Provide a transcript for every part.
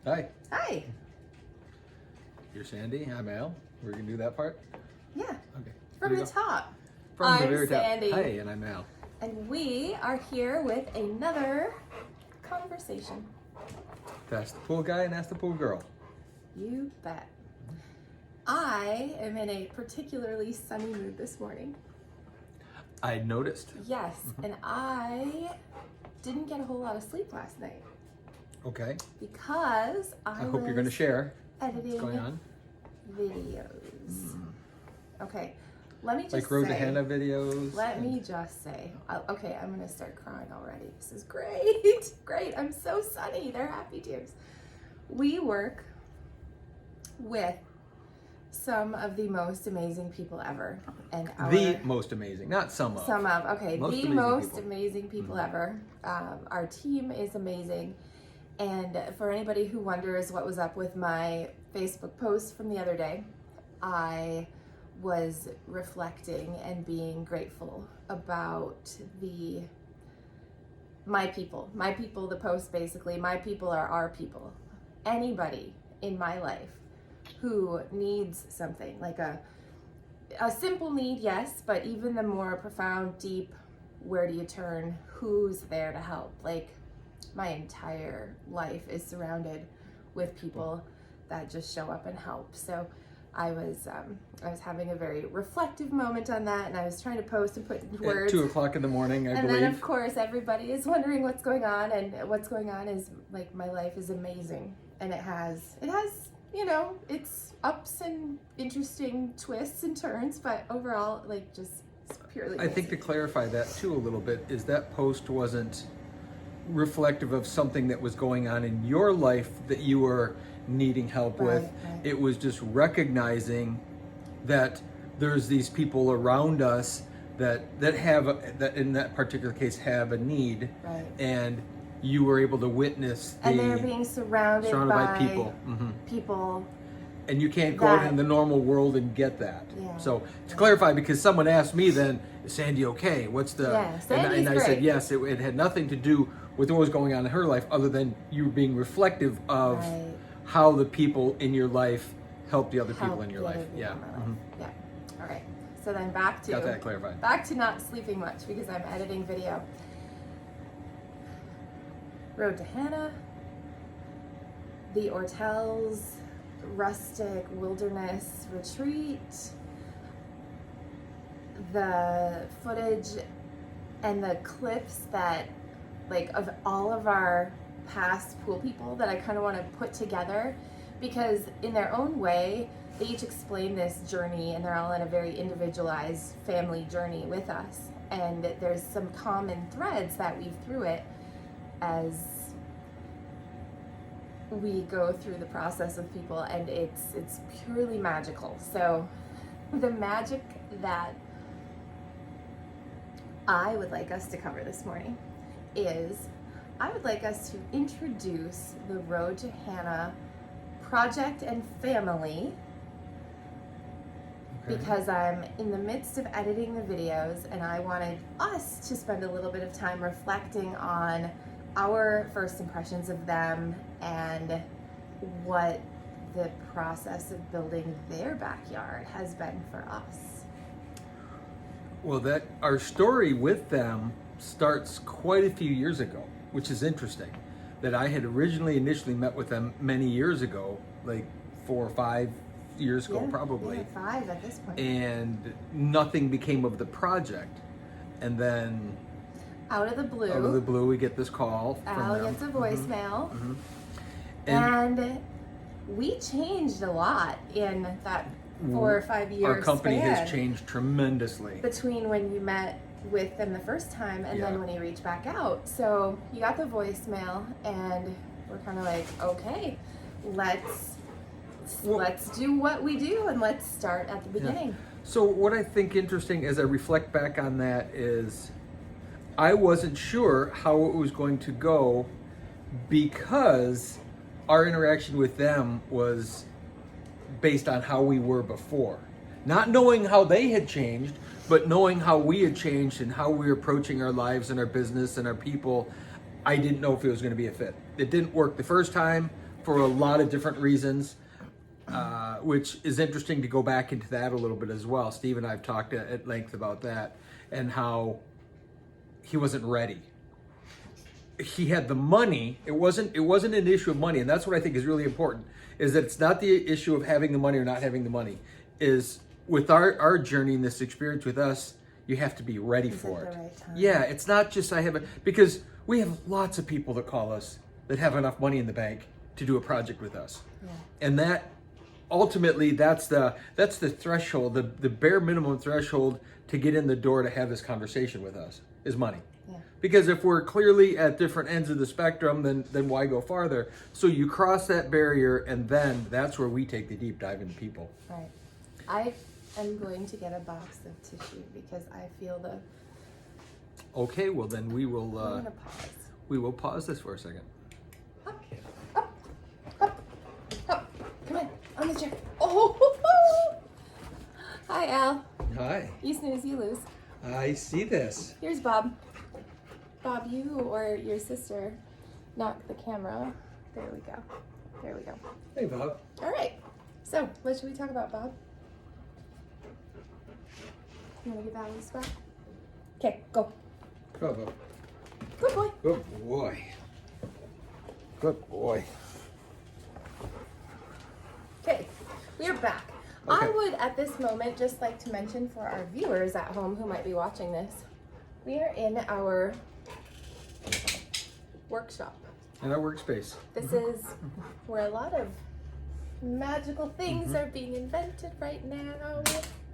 Hi. Hi. You're Sandy. I'm Al. We're going to do that part? Yeah. Okay. From the top. From the I'm very Sandy. top. Hi, and I'm Al. And we are here with another conversation. That's the pool guy and that's the pool girl. You bet. I am in a particularly sunny mood this morning. I noticed. Yes, and I didn't get a whole lot of sleep last night. Okay. Because I hope you're going to share editing what's going on. videos. Okay, let me just Like Road say, to Hana videos. Let me just say, okay, I'm gonna start crying already. This is great, great. I'm so sunny. They're happy tears. We work with some of the most amazing people ever, and the most amazing, not some of. Okay, most the amazing most people. amazing people ever. Our team is amazing, and for anybody who wonders what was up with my Facebook post from the other day, I was reflecting and being grateful about my people, the post basically, my people are our people. Anybody in my life who needs something, like a simple need, yes, but even the more profound, deep, where do you turn, who's there to help? Like, my entire life is surrounded with people that just show up and help. So I was having a very reflective moment on that, and I was trying to post and put into words. At 2 o'clock in the morning, I believe. And then, of course, everybody is wondering what's going on, and what's going on is, like, my life is amazing, and it has, you know, it's ups and interesting twists and turns, but overall, like, just it's purely amazing. I think to clarify that too a little bit is that post wasn't reflective of something that was going on in your life that you were needing help with. Right. It was just recognizing that there's these people around us that in that particular case have a need, Right. and you were able to witness and they're being surrounded by people. people. And you can't go out in the normal world and get that. Yeah. So to clarify, because someone asked me then, is Sandy okay? What's the... Yeah, Sandy's and I great. said, yes, it had nothing to do with what was going on in her life other than you being reflective of Right. how the people in your life help the other people in your life. Yeah. Yeah. All right. So then back to... Got that clarified. Back to not sleeping much because I'm editing video. Road to Hana, the Ortels Rustic Wilderness Retreat, the footage and the clips that, like, of all of our past pool people that I kind of want to put together, because in their own way, they each explain this journey and they're all in a very individualized family journey with us. And there's some common threads that weave through it as we go through the process of people, and it's purely magical. So the magic that I would like us to cover this morning is I would like us to introduce the Road to Hana project and family, because I'm in the midst of editing the videos and I wanted us to spend a little bit of time reflecting on our first impressions of them and what the process of building their backyard has been for us. Well, our story with them starts quite a few years ago, which is interesting. That I had initially met with them many years ago, like 4 or 5 years ago, probably. Yeah, 5 at this point. And nothing became of the project. And then out of the blue, we get this call from Al them. gets a voicemail. And we changed a lot in that 4 or 5 years. Our company span has changed tremendously between when you met with them the first time and then when you reached back out. So you got the voicemail and we're kind of like, okay, let's do what we do and let's start at the beginning. Yeah. So what I think interesting as I reflect back on that is I wasn't sure how it was going to go because our interaction with them was based on how we were before. Not knowing how they had changed, but knowing how we had changed and how we were approaching our lives and our business and our people, I didn't know if it was going to be a fit. It didn't work the first time, for a lot of different reasons, which is interesting to go back into that a little bit as well. Steve and I have talked at length about that and how he wasn't ready. He had the money. It wasn't an issue of money, and that's what I think is really important. Is that it's not the issue of having the money or not having the money. Is with our journey and this experience with us, you have to be ready for it. Right time. Yeah, it's not just because we have lots of people that call us that have enough money in the bank to do a project with us, and that ultimately that's the threshold, the bare minimum threshold to get in the door to have this conversation with us is money. Yeah. Because if we're clearly at different ends of the spectrum, then why go farther? So you cross that barrier, and then that's where we take the deep dive into people. Right. I am going to get a box of tissue because I feel the. Okay, well then we will. I'm gonna pause. We will pause this for a second. Up, up, up, up. Come in on the chair. Oh. Hi, Al. Hi. You snooze, you lose. I see this. Here's Bob. Bob, you or your sister knock the camera. There we go. There we go. Hey, Bob. All right. So, what should we talk about, Bob? You want to give Al a spot? Okay, go. Go, Bob. Good boy. Good boy. Good boy. Okay, we are back. Okay. I would, at this moment, just like to mention for our viewers at home who might be watching this, we are in our workshop. In our workspace. This is where a lot of magical things are being invented right now.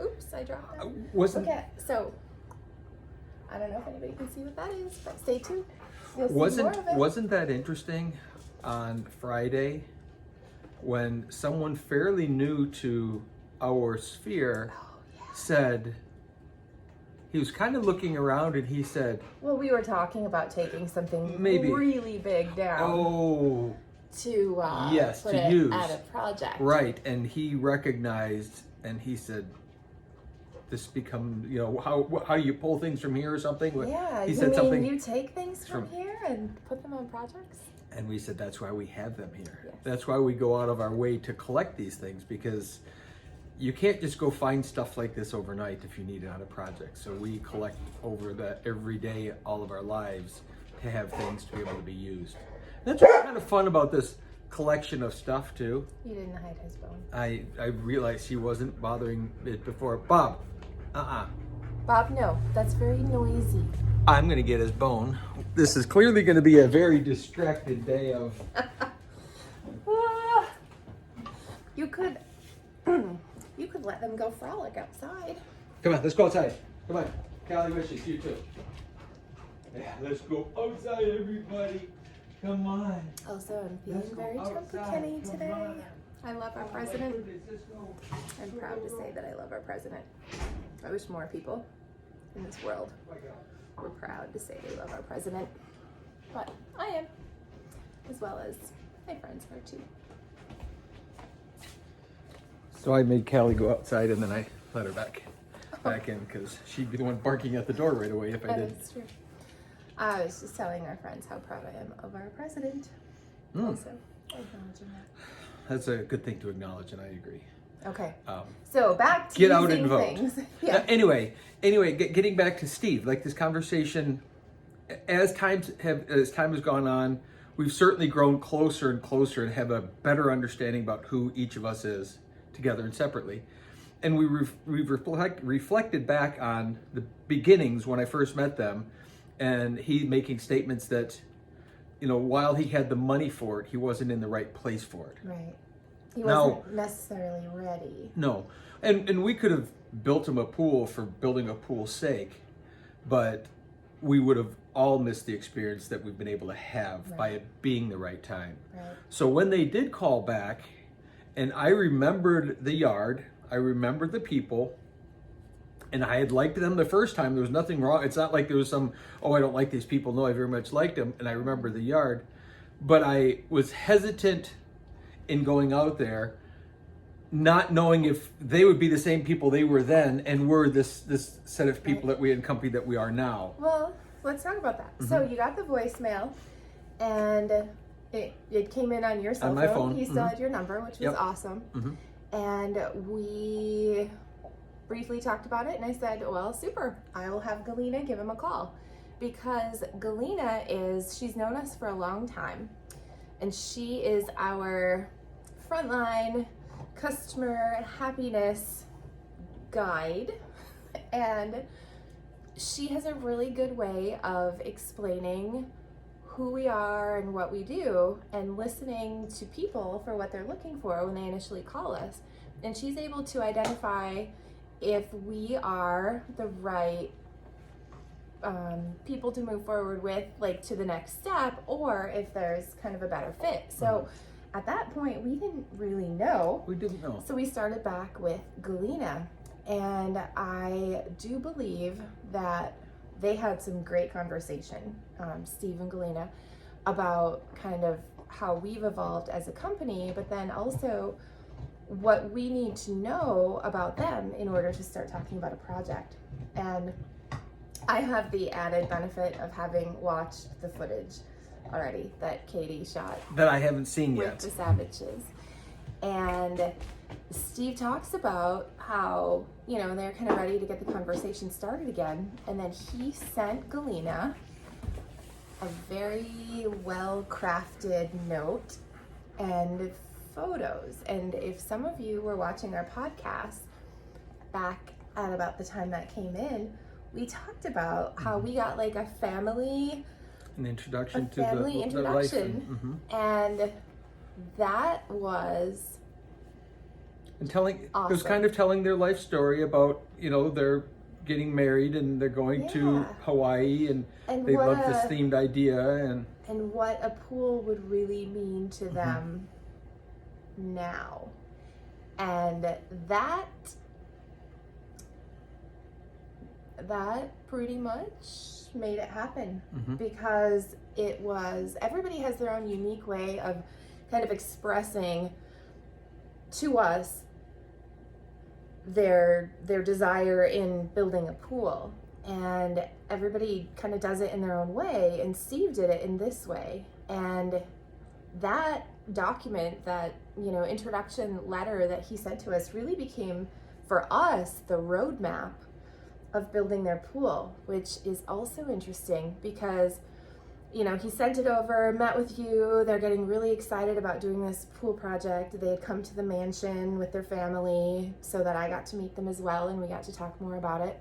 Oops, I dropped that. Wasn't Okay, so I don't know if anybody can see what that is, but stay tuned. You'll see more of it. wasn't that interesting on Friday when someone fairly new to our sphere said he was kind of looking around and he said, Well, we were talking about taking something Maybe. really big down "Oh, to yes, put to it use." at a project. Right, and he recognized and he said, "This become how you pull things from here or something." Yeah, he you said mean something, you take things from here and put them on projects? and we said that's why we have them here. Yes. That's why we go out of our way to collect these things, because you can't just go find stuff like this overnight if you need it on a project. So we collect over that every day, all of our lives, to have things to be able to be used. And that's what's kind of fun about this collection of stuff too. You didn't hide his bone. I realized he wasn't bothering it before. Bob, Bob, no, that's very noisy. I'm gonna get his bone. This is clearly gonna be a very distracted day of. You could let them go frolic outside. Come on, let's go outside. Come on, Callie wishes you too. Yeah, let's go outside, everybody. Come on. Also, I'm feeling Let's go very outside. Trumpy-Kenny Come today. on. I love our Oh, my president. goodness, let's go. I'm proud to say that I love our president. I wish more people in this world Oh my God. were proud to say they love our president. But I am, as well as my friends are too. So I made Callie go outside and then I let her back in because she'd be the one barking at the door right away if I That did. is true. I was just telling our friends how proud I am of our president. Mm. Also, acknowledging that. That's a good thing to acknowledge, and I agree. Okay. Um, So back to Get out using and vote. things. Yeah. Anyway, getting back to Steve, like this conversation, as time has gone on, we've certainly grown closer and closer and have a better understanding about who each of us is, together and separately. And we've reflected back on the beginnings when I first met them, and he making statements that, while he had the money for it, he wasn't in the right place for it. Right. He Now- wasn't necessarily ready. No, and we could have built him a pool for building a pool's sake, but we would have all missed the experience that we've been able to have by it being the right time. Right. So when they did call back, and I remembered the yard, I remembered the people, and I had liked them the first time. There was nothing wrong. It's not like there was some, I don't like these people. No, I very much liked them, and I remember the yard. But I was hesitant in going out there, not knowing if they would be the same people they were then, and were this set of people that we had company that we are now. Well, let's talk about that. So you got the voicemail, and it came in on your cell On my phone. He still had your number, which was Yep. awesome. Mhm. And we briefly talked about it, and I said, well, super, I will have Galena give him a call. Because Galena she's known us for a long time, and she is our frontline customer happiness guide, and she has a really good way of explaining who we are and what we do, and listening to people for what they're looking for when they initially call us. And she's able to identify if we are the right people to move forward with, like to the next step, or if there's kind of a better fit. So at that point, we didn't really know. We didn't know. So we started back with Galena, and I do believe that they had some great conversation, Steve and Galena, about kind of how we've evolved as a company, but then also what we need to know about them in order to start talking about a project. And I have the added benefit of having watched the footage already that Katie shot That I haven't seen with yet. the Saviches. And Steve talks about how, they're kind of ready to get the conversation started again. And then he sent Galena a very well-crafted note and photos. And if some of you were watching our podcast back at about the time that came in, we talked about how we got like a family Introduction to family the introduction. life. And that was And telling, it was awesome. kind of telling their life story about, they're getting married and they're going to Yeah. Hawaii, and And they what love this themed idea. and what a pool would really mean to them now. And that pretty much made it happen, because it was, everybody has their own unique way of kind of expressing to us their desire in building a pool, and everybody kind of does it in their own way, and Steve did it in this way. And that document, that introduction letter that he sent to us, really became for us the roadmap of building their pool, which is also interesting because he sent it over, met with you, they're getting really excited about doing this pool project. They had come to the mansion with their family so that I got to meet them as well, and we got to talk more about it.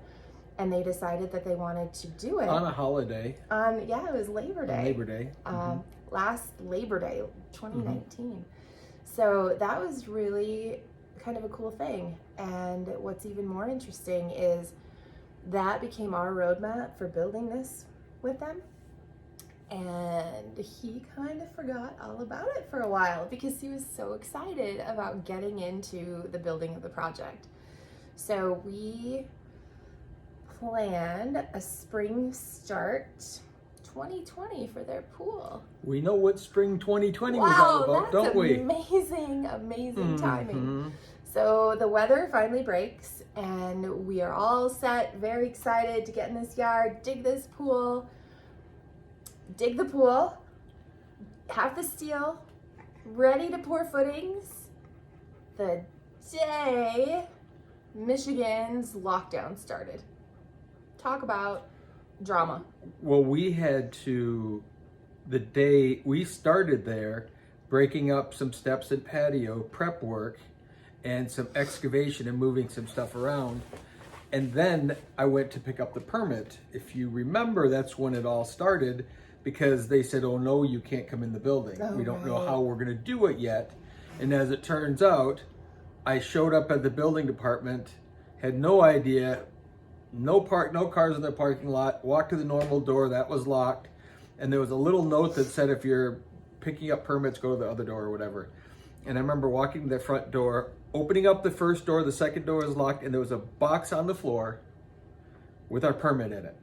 And they decided that they wanted to do it On a holiday. it was Labor Day. Labor Day. Last Labor Day, 2019. So that was really kind of a cool thing. And what's even more interesting is that became our roadmap for building this with them. And he kind of forgot all about it for a while because he was so excited about getting into the building of the project. So we planned a spring start 2020 for their pool. We know what spring 2020 was all about, don't we? Amazing timing. So the weather finally breaks, and we are all set, very excited to get in this yard, dig this pool, dig the pool, have the steel, ready to pour footings. The day Michigan's lockdown started. Talk about drama. Well, we had to, the day we started there, breaking up some steps and patio, prep work, and some excavation and moving some stuff around. And then I went to pick up the permit. If you remember, that's when it all started, because they said, oh no, you can't come in the building. We don't know how we're gonna do it yet. And as it turns out, I showed up at the building department, had no idea, no cars in the parking lot, walked to the normal door, that was locked. And there was a little note that said, if you're picking up permits, go to the other door or whatever. And I remember walking to the front door, opening up the first door, the second door was locked, and there was a box on the floor with our permit in it.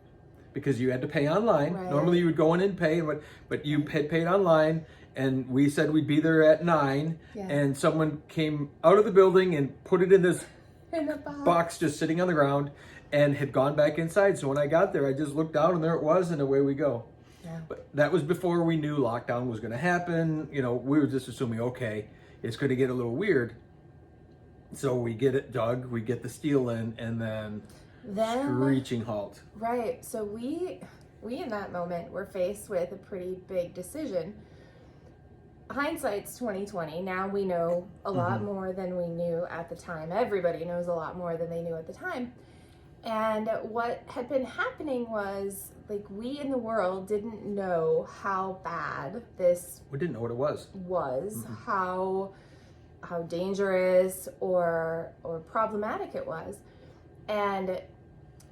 Because you had to pay online. Right. Normally you would go in and pay, but you had paid online, and we said we'd be there at 9, and someone came out of the building and put it in this box just sitting on the ground and had gone back inside. So when I got there, I just looked down and there it was, and away we go. Yeah. But that was before we knew lockdown was going to happen. You know, we were just assuming, okay, it's going to get a little weird. So we get it dug, we get the steel in, and then screeching halt. Right. So we in that moment were faced with a pretty big decision. Hindsight's 2020. Now we know a lot more than we knew at the time. Everybody knows a lot more than they knew at the time. And what had been happening was, like, we in the world didn't know how bad this We didn't know what it was. how dangerous or problematic it was. And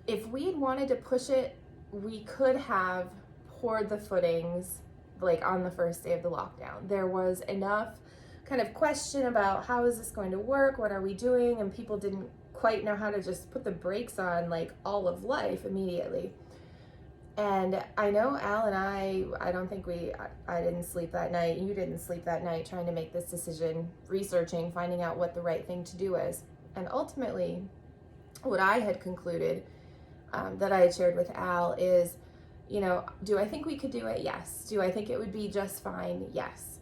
if we'd wanted to push it, we could have poured the footings like on the first day of the lockdown. There was enough kind of question about how is this going to work, what are we doing, and people didn't quite know how to just put the brakes on like all of life immediately. And I know Al and I don't think I didn't sleep that night, you didn't sleep that night trying to make this decision, researching, finding out what the right thing to do is. And ultimately, what I had concluded that I had shared with Al is, you know, do I think we could do it? Yes. Do I think it would be just fine? Yes.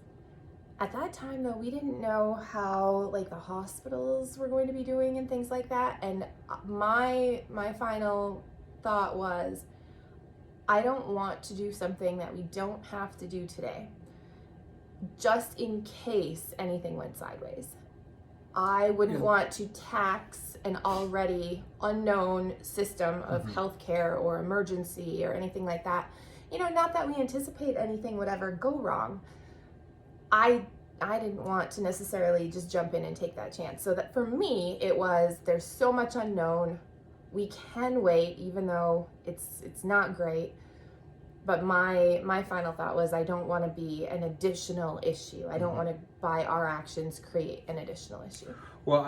At that time, though, we didn't know how like the hospitals were going to be doing and things like that. And my final thought was, I don't want to do something that we don't have to do today, just in case anything went sideways. I wouldn't want to tax an already unknown system of healthcare or emergency or anything like that. You know, not that we anticipate anything would ever go wrong. I didn't want to necessarily just jump in and take that chance. So that for me, it was, there's so much unknown. We can wait, even though it's not great. But my final thought was, I don't want to be an additional issue. I don't want to, by our actions, create an additional issue. Well,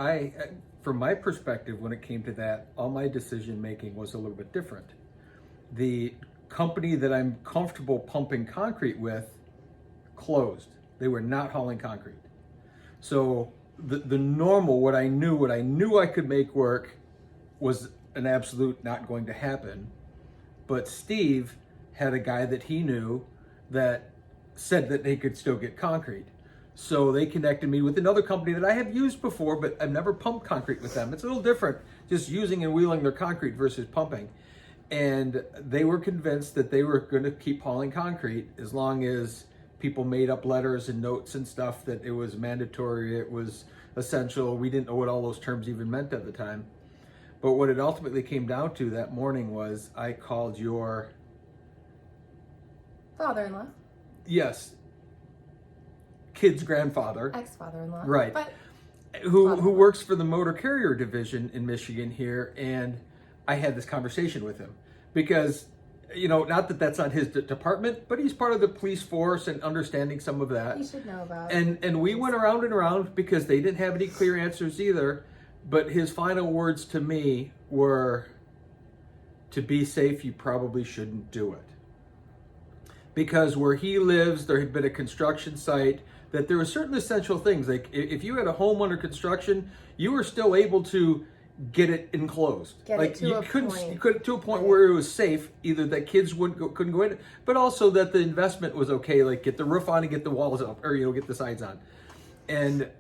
from my perspective, when it came to that, all my decision making was a little bit different. The company that I'm comfortable pumping concrete with closed. They were not hauling concrete. So the normal, what I knew I could make work was an absolute not going to happen. But Steve had a guy that he knew that said that they could still get concrete. So they connected me with another company that I have used before, but I've never pumped concrete with them. It's a little different, just using and wheeling their concrete versus pumping. And they were convinced that they were going to keep hauling concrete as long as people made up letters and notes and stuff that it was mandatory, it was essential. We didn't know what all those terms even meant at the time. But what it ultimately came down to that morning was I called your father-in-law. Yes. Kid's grandfather. Ex-father-in-law. Right. But who works for the motor carrier division in Michigan here. And I had this conversation with him because, you know, not that that's not his department, but he's part of the police force and understanding some of that. He should know about And we went around and around because they didn't have any clear answers either. But his final words to me were, to be safe, you probably shouldn't do it. Because where he lives, there had been a construction site that there were certain essential things. Like if you had a home under construction, you were still able to get it enclosed. Get like it to you a couldn't point. To a point where it was safe, either that kids couldn't go in, but also that the investment was okay. Like get the roof on and get the walls up, or get the sides on. And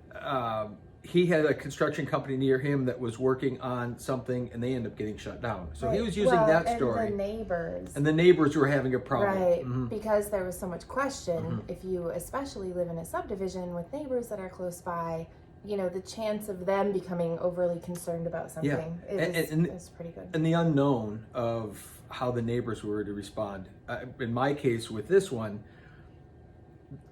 he had a construction company near him that was working on something, and they ended up getting shut down. So he was using that story. And the neighbors were having a problem. Right, because there was so much question. If you especially live in a subdivision with neighbors that are close by, you know, the chance of them becoming overly concerned about something is pretty good. And the unknown of how the neighbors were to respond. In my case with this one,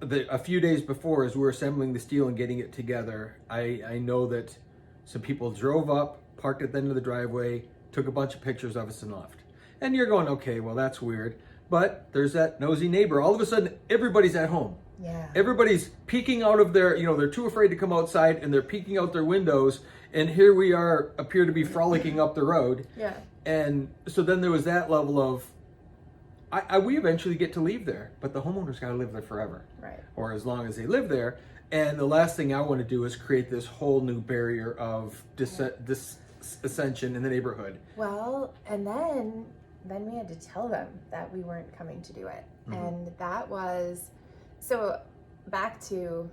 a few days before, as we were assembling the steel and getting it together, I know that some people drove up, parked at the end of the driveway, took a bunch of pictures of us and left. And you're going, okay, well, that's weird. But there's that nosy neighbor. All of a sudden, everybody's at home. Yeah. Everybody's peeking out of their, they're too afraid to come outside, and they're peeking out their windows. And here we appear to be frolicking up the road. Yeah. And so then there was that level of, we eventually get to leave there, but the homeowners got to live there forever. Right. Or as long as they live there. And the last thing I want to do is create this whole new barrier of dissension in the neighborhood. Well, and then then we had to tell them that we weren't coming to do it. Mm-hmm. And that was, so back to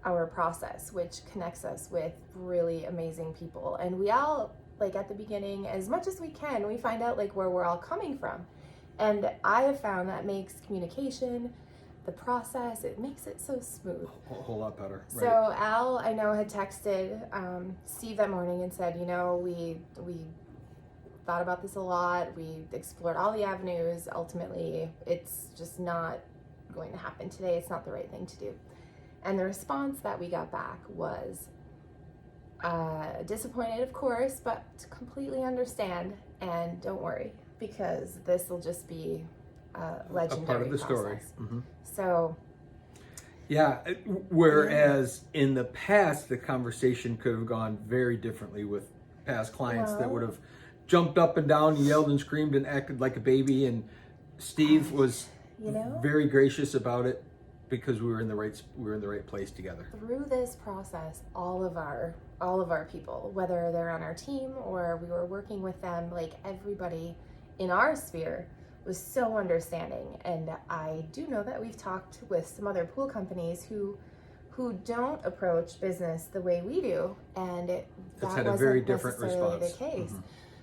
our process, which connects us with really amazing people. And we all, like at the beginning, as much as we can, we find out like where we're all coming from. And I have found that makes communication, the process, it makes it so smooth. A whole lot better. Right. So Al, I know, had texted Steve that morning and said, we thought about this a lot. We explored all the avenues. Ultimately, it's just not going to happen today. It's not the right thing to do. And the response that we got back was disappointed, of course, but completely understand, and don't worry, because this will just be a legendary a part of the process. story. Mm-hmm. So, yeah, whereas in the past, the conversation could have gone very differently with past clients that would have jumped up and down, yelled and screamed and acted like a baby. And Steve was very gracious about it because we were in the right place together. Through this process, all of our people, whether they're on our team or we were working with them, like everybody in our sphere was so understanding. And I do know that we've talked with some other pool companies who don't approach business the way we do, and that had a very different necessarily response. The case. Mm-hmm.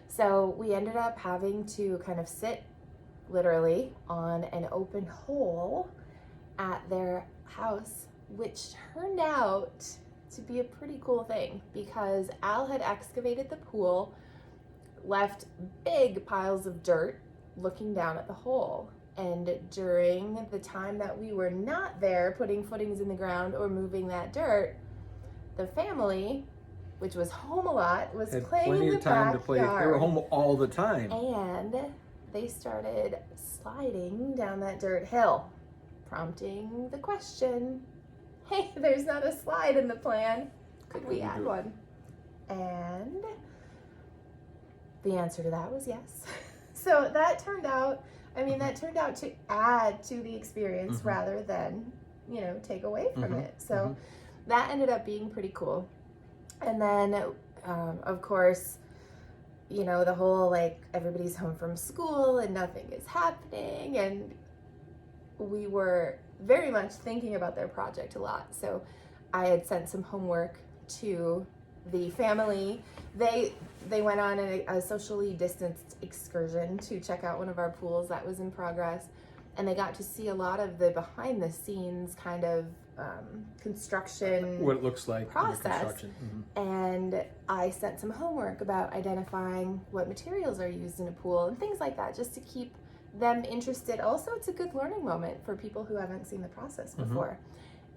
So we ended up having to kind of sit literally on an open hole at their house, which turned out to be a pretty cool thing because Al had excavated the pool, left big piles of dirt looking down at the hole. And during the time that we were not there putting footings in the ground or moving that dirt, the family, which was home a lot, was had playing plenty in the of time backyard. to play. They were home all the time. And they started sliding down that dirt hill, prompting the question, hey, there's not a slide in the plan. Could we add one? And the answer to that was yes. So that turned out to add to the experience rather than, take away from it. So that ended up being pretty cool. And then, of course, the whole, like, everybody's home from school and nothing is happening. And we were very much thinking about their project a lot. So I had sent some homework to the family. They went on a socially distanced excursion to check out one of our pools that was in progress, and they got to see a lot of the behind the scenes kind of construction, what it looks like process. And I sent some homework about identifying what materials are used in a pool and things like that, just to keep them interested. Also, it's a good learning moment for people who haven't seen the process before.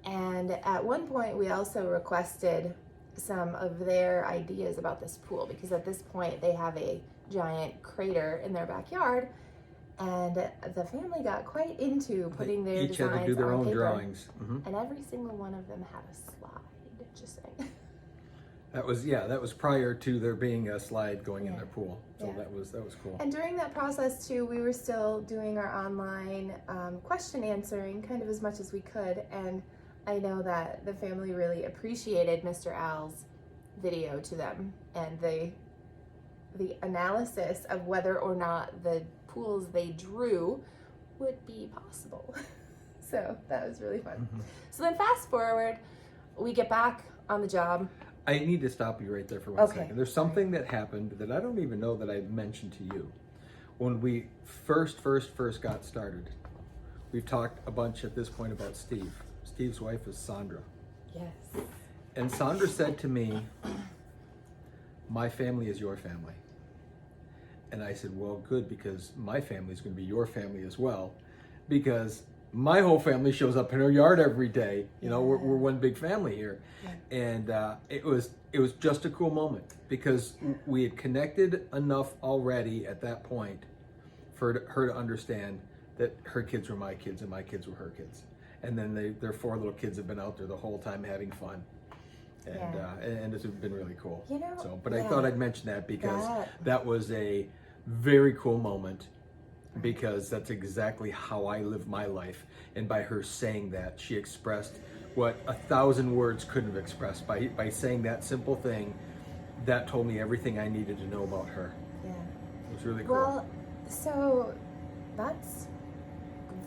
And at one point we also requested some of their ideas about this pool, because at this point they have a giant crater in their backyard, and the family got quite into putting their each designs had to do their on own paper. drawings. And every single one of them had a slide, just saying. That was prior to there being a slide going in their pool. So that was cool. And during that process too, we were still doing our online question answering kind of as much as we could. And I know that the family really appreciated Mr. Al's video to them and the analysis of whether or not the pools they drew would be possible. So that was really fun. So then fast forward, we get back on the job. I need to stop you right there for one second. There's something that happened that I don't even know that I mentioned to you. When we first got started, we've talked a bunch at this point about Steve. Steve's wife is Sandra. Yes. And Sandra said to me, my family is your family. And I said, well, good, because my family is going to be your family as well, because my whole family shows up in our yard every day. We're one big family here. And it was just a cool moment because we had connected enough already at that point for her to understand that her kids were my kids and my kids were her kids. And then their 4 little kids have been out there the whole time having fun. And it's been really cool. But I thought I'd mention that because that was a very cool moment, because that's exactly how I live my life. And by her saying that, she expressed what 1,000 words couldn't have expressed. By saying that simple thing, that told me everything I needed to know about her. Yeah. It was really cool. Well, so that's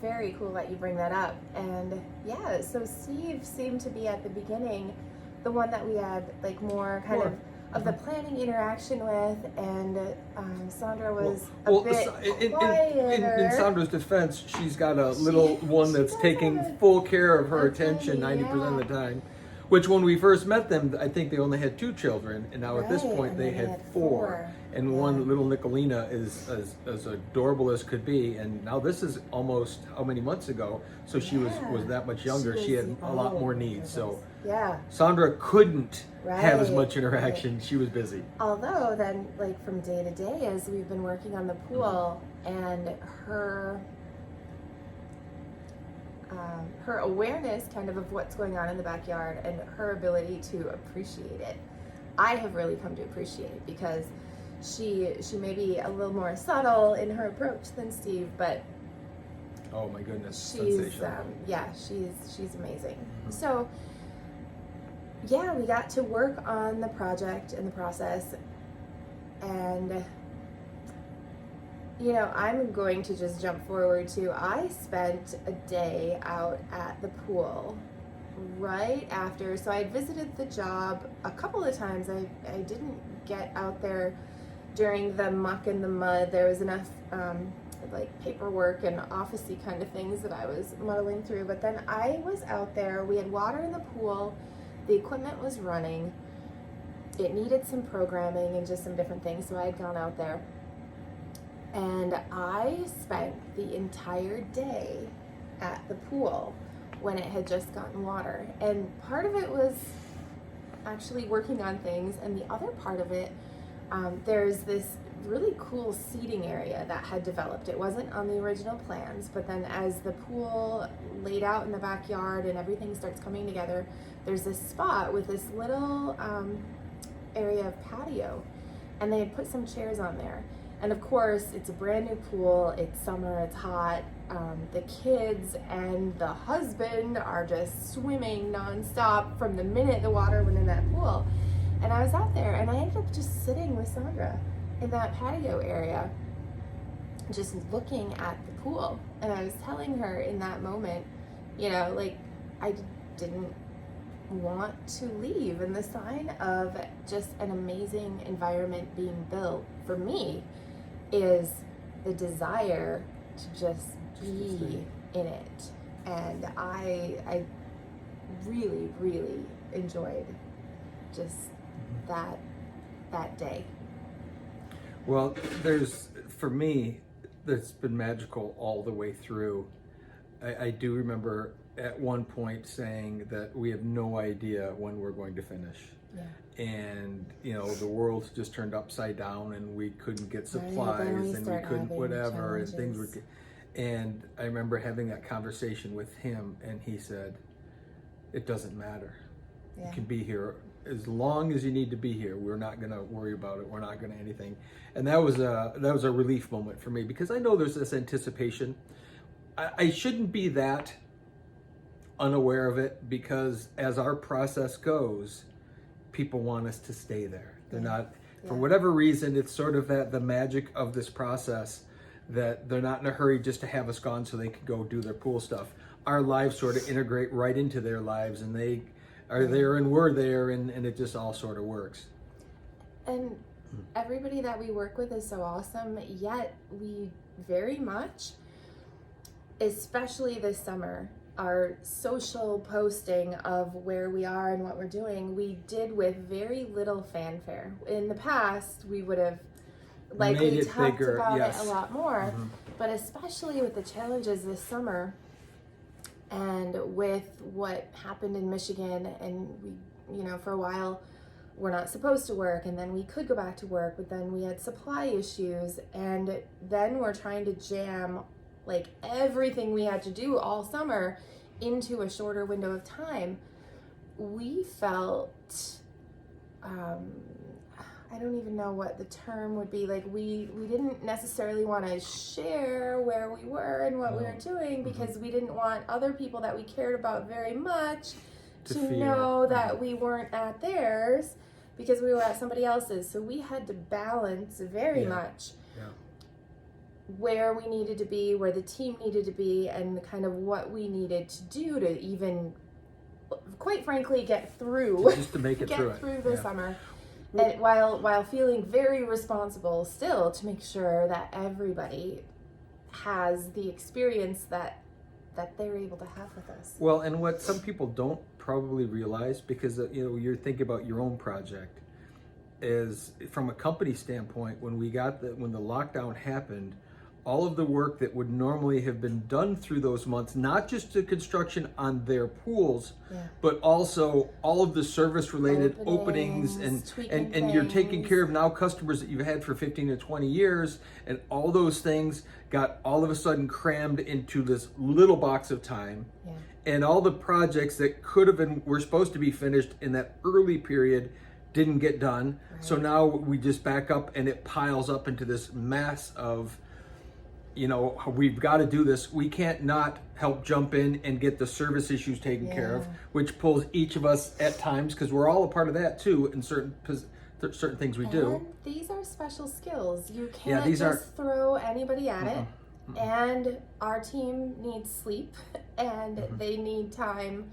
very cool that you bring that up. And yeah, so Steve seemed to be at the beginning the one that we had like more kind of the planning interaction with, and Sandra was a bit quieter. In Sandra's defense, she's got a little one that's does taking have a- full care of her a attention baby, 90% of the time. Which, when we first met them, I think they only had 2 children, and now at this Right, point and they they had had 4. four. And Yeah. one little Nicolina is as adorable as could be, and now this is almost how many months ago, so she was Yeah. that much younger. She had a lot more needs, so yeah. Sandra couldn't have as Right, much interaction. She was busy. Although then, like from day to day, as we've been working on the pool, and her awareness kind of what's going on in the backyard and her ability to appreciate it, I have really come to appreciate, because she may be a little more subtle in her approach than Steve, but Oh my goodness, she's sensational. she's amazing. So yeah, we got to work on the project and the process, and you know, I'm going to just jump forward to, I spent a day out at the pool right after. So I visited the job a couple of times. I didn't get out there during the muck and the mud. There was enough like paperwork and officey kind of things that I was muddling through. But then I was out there. We had water in the pool. The equipment was running. It needed some programming and just some different things. So I had gone out there. And I spent the entire day at the pool when it had just gotten water. And part of it was actually working on things, and the other part of it, there's this really cool seating area that had developed. It wasn't on the original plans, but then as the pool laid out in the backyard and everything starts coming together, there's this spot with this little area of patio, and they had put some chairs on there. And of course, it's a brand new pool, it's summer, it's hot. The kids and the husband are just swimming nonstop from the minute the water went in that pool. And I was out there, and I ended up just sitting with Sandra in that patio area, just looking at the pool. And I was telling her in that moment, you know, like, I didn't want to leave, and the sign of just an amazing environment being built for me is the desire to just be in it. And I really, really enjoyed just that day. Well, for me, that's been magical all the way through. I do remember at one point saying that we have no idea when we're going to finish. Yeah. And, you know, the world's just turned upside down, and we couldn't get supplies, then we and we start couldn't having whatever, and things were. challenges. And I remember having that conversation with him, and he said, "It doesn't matter. Yeah. You can be here as long as you need to be here. We're not going to worry about it. We're not going to anything." And that was a relief moment for me, because I know there's this anticipation. I shouldn't be that unaware of it, because as our process goes, people want us to stay there. They're not, for whatever reason, it's sort of the magic of this process, that they're not in a hurry just to have us gone so they can go do their pool stuff. Our lives sort of integrate right into their lives, and they are there and we're there, and it just all sort of works. And everybody that we work with is so awesome, yet we very much, especially this summer, our social posting of where we are and what we're doing, we did with very little fanfare. In the past, we would have likely talked bigger, about yes. it a lot more, but especially with the challenges this summer and with what happened in Michigan, and we, you know, for a while we're not supposed to work, and then we could go back to work, but then we had supply issues, and then we're trying to jam like everything we had to do all summer into a shorter window of time. We felt, I don't even know what the term would be, like we didn't necessarily want to share where we were and what we were doing, because we didn't want other people that we cared about very much to know that we weren't at theirs because we were at somebody else's. So we had to balance very much where we needed to be, where the team needed to be, and kind of what we needed to do to even, quite frankly, get through Just to make it through the summer. And while feeling very responsible still to make sure that everybody has the experience that they're able to have with us. Well, and what some people don't probably realize, because you're thinking about your own project, is from a company standpoint, when the lockdown happened, all of the work that would normally have been done through those months, not just the construction on their pools, but also all of the service related openings and you're taking care of now customers that you've had for 15 to 20 years, and all those things got all of a sudden crammed into this little box of time. And all the projects that were supposed to be finished in that early period didn't get done. So now we just back up and it piles up into this mass of, we've got to do this. We can't not help jump in and get the service issues taken care of, which pulls each of us at times, because we're all a part of that too in certain things we do. And these are special skills. You can't just throw anybody at it. And our team needs sleep, and they need time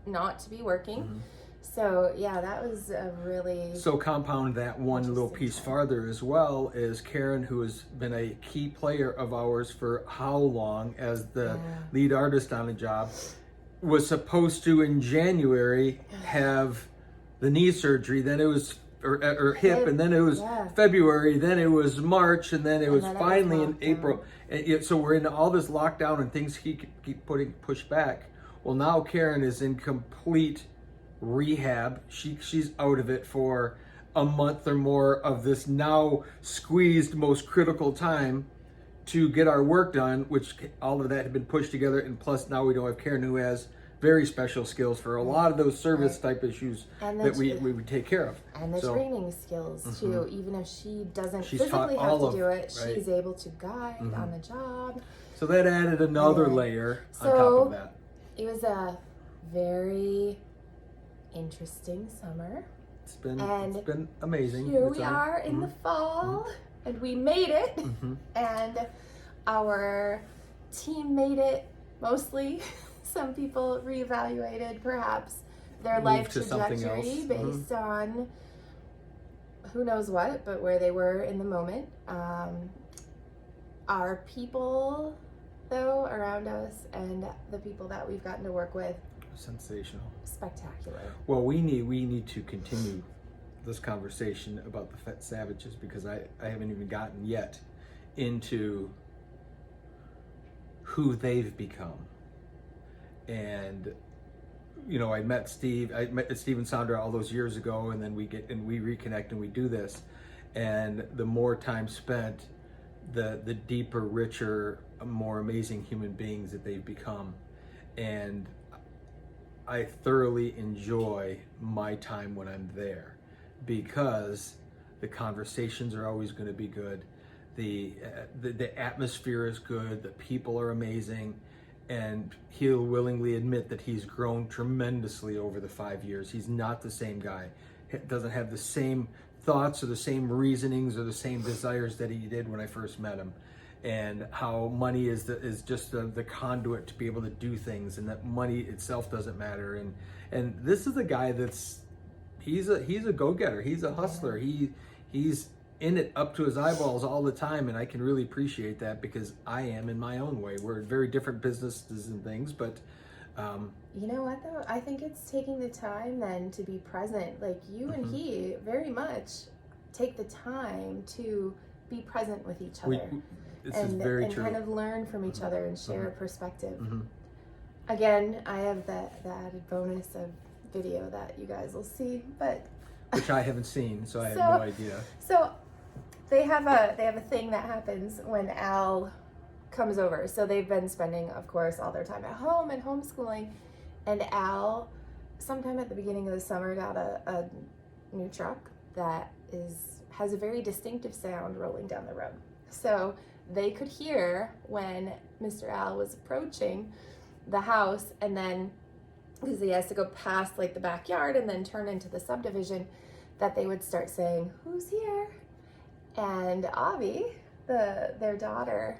not to be working. So that was a really... So compound that one little piece farther as well, is Karen, who has been a key player of ours for how long as the lead artist on a job, was supposed to in January have the knee surgery, then it was or hip, and then it was February, then it was March, and then it was finally in April. And so we're into all this lockdown and things keep putting pushed back. Well, now Karen is in complete rehab. She's out of it for a month or more of this now squeezed most critical time to get our work done, which all of that had been pushed together, and plus now we don't have Karen, who has very special skills for a lot of those service type issues that we would take care of. And the training skills too, even if she doesn't physically have to do it, she's able to guide on the job. So that added another layer on top of that. It was a very interesting summer. It's been amazing. Here we are in the fall, and we made it, and our team made it mostly. Some people reevaluated perhaps their life trajectory based on who knows what, but where they were in the moment. Our people, though, around us, and the people that we've gotten to work with, sensational, spectacular. Well, we need to continue this conversation about the Saviches, because I haven't even gotten yet into who they've become. And I met Steve and Sandra all those years ago, and then we reconnect and we do this, and the more time spent, the deeper, richer, more amazing human beings that they've become. And I thoroughly enjoy my time when I'm there, because the conversations are always going to be good, the atmosphere is good, the people are amazing, and he'll willingly admit that he's grown tremendously over the 5 years. He's not the same guy. He doesn't have the same thoughts or the same reasonings or the same desires that he did when I first met him. And how money is just the conduit to be able to do things, and that money itself doesn't matter. And this is a guy he's a go-getter. He's a hustler. He's in it up to his eyeballs all the time, and I can really appreciate that, because I am in my own way. We're very different businesses and things, but you know what though? I think it's taking the time then to be present. Like you and he very much take the time to be present with each other. This is very true. And kind of learn from each other and share a perspective. Again, I have the added bonus of video that you guys will see, but which I haven't seen, so I have no idea. So they have a thing that happens when Al comes over. So they've been spending, of course, all their time at home and homeschooling, and Al, sometime at the beginning of the summer, got a new truck that has a very distinctive sound rolling down the road. So they could hear when Mr. Al was approaching the house, and then because he has to go past like the backyard and then turn into the subdivision, that they would start saying, "Who's here?" And Avi their daughter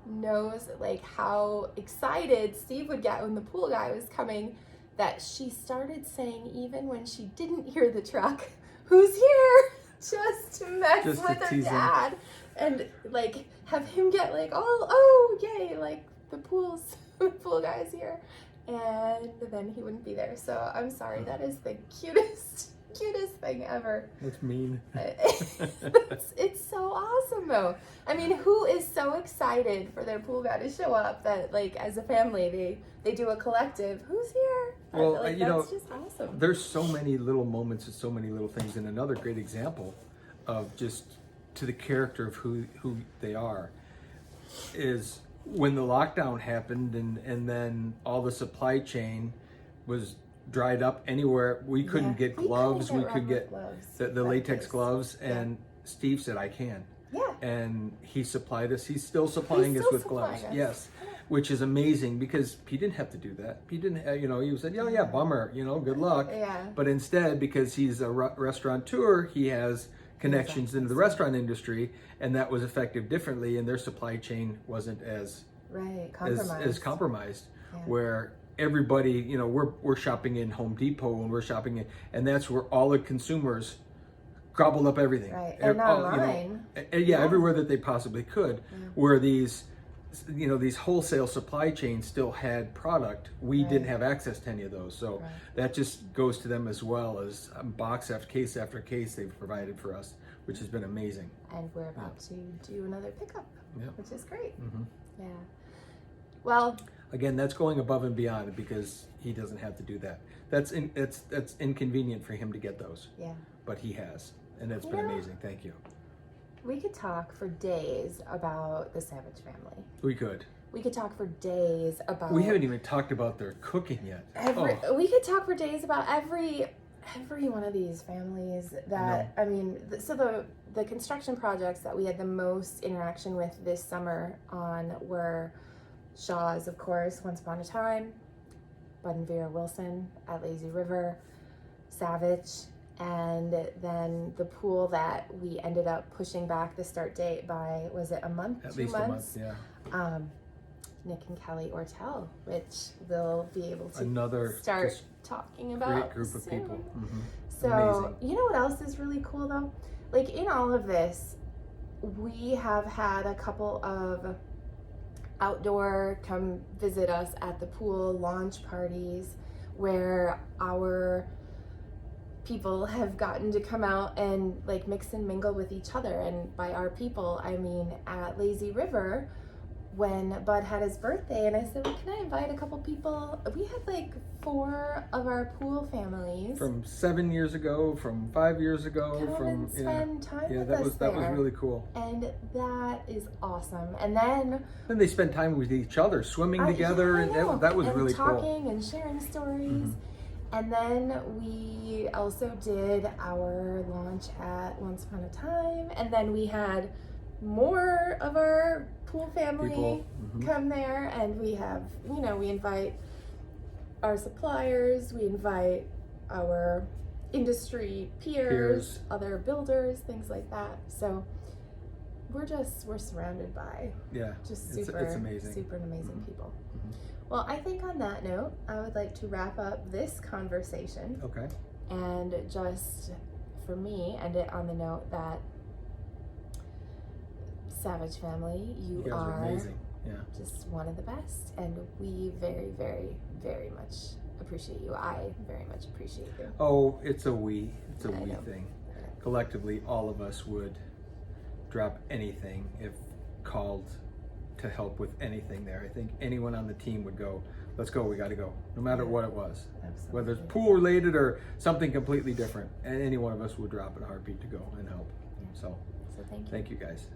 knows like how excited Steve would get when the pool guy was coming, that she started saying, even when she didn't hear the truck, "Who's here?" just to mess Just to with her tease him. dad and like have him get like, oh yay, like the pool guy's here, and then he wouldn't be there. So I'm sorry, that is the cutest thing ever. That's mean. It's so awesome though. I mean, who is so excited for their pool guy to show up that like as a family they do a collective, "Who's here?" Well, I feel like that's just awesome. There's so many little moments and so many little things, and another great example of just to the character of who they are is when the lockdown happened and then all the supply chain was dried up anywhere. We couldn't get gloves. We could get the latex gloves, and Steve said, "I can." Yeah. And he supplied us. He's still supplying us with gloves. Yes. Which is amazing because he didn't have to do that. He didn't, he said, yeah, bummer, good luck. Yeah. But instead, because he's a restaurateur, he has connections into the restaurant industry, and that was effective differently, and their supply chain wasn't as compromised. Yeah. Where everybody, we're shopping in Home Depot and we're shopping in, and that's where all the consumers gobbled up everything. Right. And online. Everywhere that they possibly could. Yeah. Where these wholesale supply chains still had product. We didn't have access to any of those. So that just goes to them as well as box after case they've provided for us, which has been amazing. And we're about to do another pickup, which is great. Mm-hmm. Yeah. Well, again, that's going above and beyond because he doesn't have to do that. That's inconvenient for him to get those. Yeah. But he has, and it's been amazing. Thank you. We could talk for days about the Savich family. We could. We could talk for days about... We haven't even talked about their cooking yet. We could talk for days about every one of these families that... I mean, so the construction projects that we had the most interaction with this summer on were Shaw's, of course, Once Upon a Time, Bud and Vera Wilson at Lazy River, Savich, and then the pool that we ended up pushing back the start date by, was it a month? At 2 least months? a month, yeah. Nick and Kelly Ortel, which we'll be able to another start talking about. Great group of soon. people. Mm-hmm. So, amazing. you know what else is really cool though? Like in all of this, we have had a couple of outdoor come visit us at the pool launch parties where our people have gotten to come out and like mix and mingle with each other. And by our people, I mean at Lazy River, when Bud had his birthday, and I said, well, can I invite a couple people? We had like 4 of our pool families from 7 years ago, from 5 years ago, come and spend time with that us was there. That was really cool. And that is awesome. And then they spent time with each other, swimming together, and that was really cool. And talking and sharing stories. Mm-hmm. And then we also did our launch at Once Upon a Time, and then we had more of our pool family come there, and we have, we invite our suppliers, we invite our industry peers, other builders, things like that. So we're surrounded by just it's amazing. super amazing people. Well, I think on that note, I would like to wrap up this conversation. Okay. And just, for me, end it on the note that Savich family, you guys are amazing. Yeah. Just one of the best. And we very, very, very much appreciate you. I very much appreciate you. Oh, it's a we thing. Collectively, all of us would drop anything if called to help with anything there. I think anyone on the team would go, let's go, we got to go, no matter what it was. Absolutely. Whether it's pool related or something completely different, and any one of us would drop in a heartbeat to go and help. So thank you. Thank you guys.